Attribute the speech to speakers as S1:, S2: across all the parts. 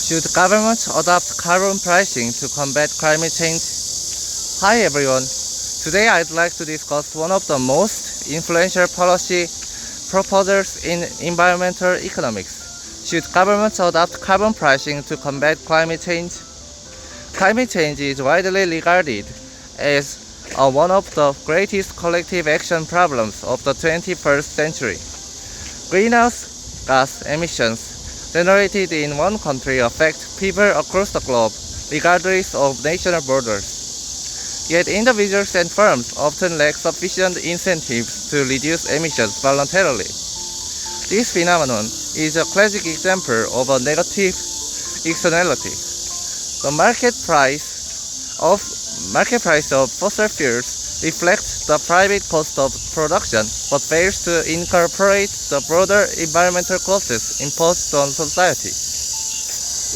S1: Should governments adopt carbon pricing to combat climate change? Hi everyone. Today I'd like to discuss one of the most influential policy proposals in environmental economics. Should governments adopt carbon pricing to combat climate change? Climate change is widely regarded as one of the greatest collective action problems of the 21st century. Greenhouse gas emissions generated in one country affect people across the globe, regardless of national borders. Yet individuals and firms often lack sufficient incentives to reduce emissions voluntarily. This phenomenon is a classic example of a negative externality. The market price of fossil fuels reflects the private cost of production but fails to incorporate the broader environmental costs imposed on society.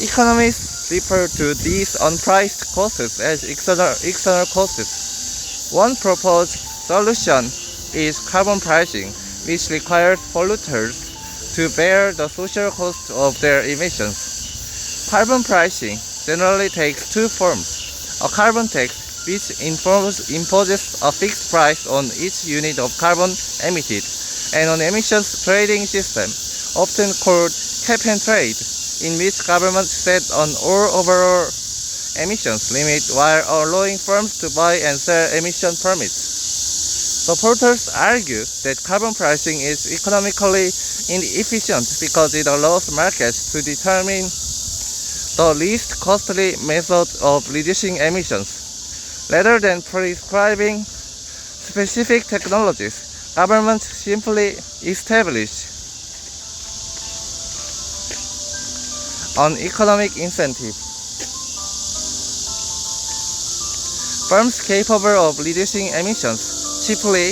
S1: Economists refer to these unpriced costs as external costs. One proposed solution is carbon pricing, which requires polluters to bear the social cost of their emissions. Carbon pricing generally takes two forms: a carbon tax, which imposes a fixed price on each unit of carbon emitted, and an emissions trading system, often called cap and trade, in which governments set an overall emissions limit while allowing firms to buy and sell emission permits. Supporters argue that carbon pricing is economically inefficient because it allows markets to determine the least costly method of reducing emissions. Rather than prescribing specific technologies, governments simply establish an economic incentive. Firms capable of reducing emissions cheaply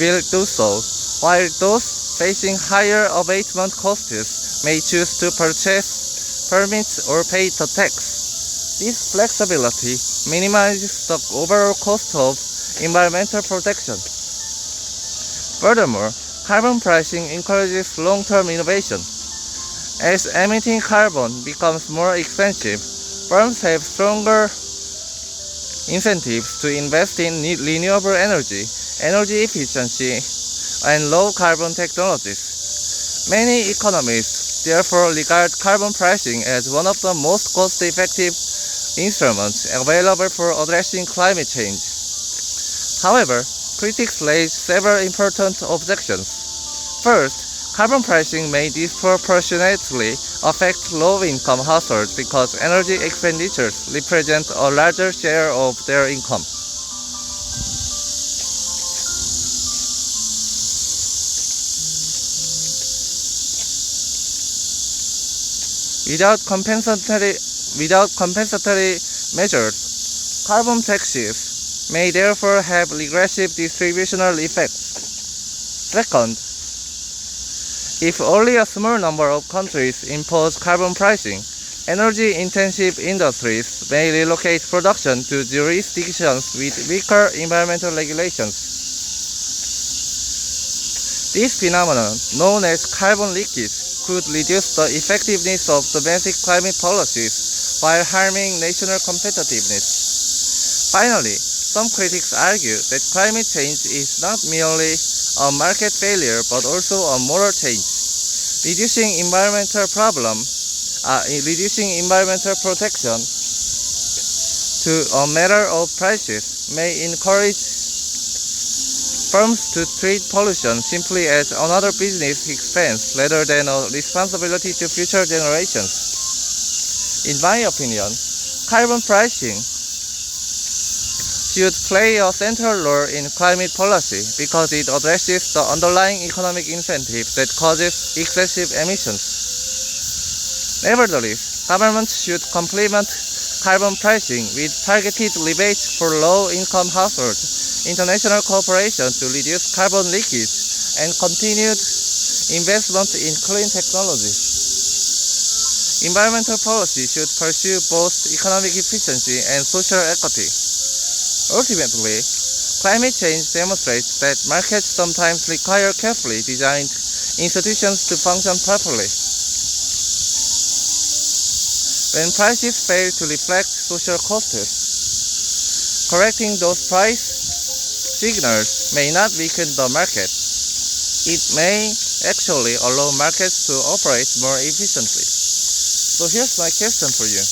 S1: will do so, while those facing higher abatement costs may choose to purchase permits or pay the tax. This flexibility minimizes the overall cost of environmental protection. Furthermore, carbon pricing encourages long-term innovation. As emitting carbon becomes more expensive, firms have stronger incentives to invest in renewable energy, energy efficiency, and low-carbon technologies. Many economists therefore regard carbon pricing as one of the most cost-effective instruments available for addressing climate change. However, critics raise several important objections. First, carbon pricing may disproportionately affect low-income households because energy expenditures represent a larger share of their income. Without compensatory measures, carbon taxes may therefore have regressive distributional effects. Second, if only a small number of countries impose carbon pricing, energy-intensive industries may relocate production to jurisdictions with weaker environmental regulations. This phenomenon, known as carbon leakage, could reduce the effectiveness of domestic climate policies while harming national competitiveness. Finally, some critics argue that climate change is not merely a market failure but also a moral change. Reducing environmental protection to a matter of prices may encourage firms to treat pollution simply as another business expense rather than a responsibility to future generations. In my opinion, carbon pricing should play a central role in climate policy because it addresses the underlying economic incentive that causes excessive emissions. Nevertheless, governments should complement carbon pricing with targeted rebates for low-income households, international cooperation to reduce carbon leakage, and continued investment in clean technologies. Environmental policy should pursue both economic efficiency and social equity. Ultimately, climate change demonstrates that markets sometimes require carefully designed institutions to function properly. when prices fail to reflect social costs. Correcting those price signals may not weaken the market. It may actually allow markets to operate more efficiently. So here's my question for you.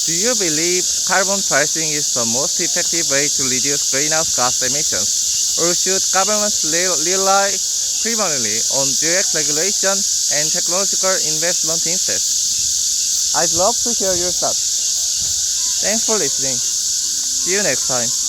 S1: Do you believe carbon pricing is the most effective way to reduce greenhouse gas emissions? Or should governments rely primarily on direct regulation and technological investment instead? I'd love to hear your thoughts. Thanks for listening. See you next time.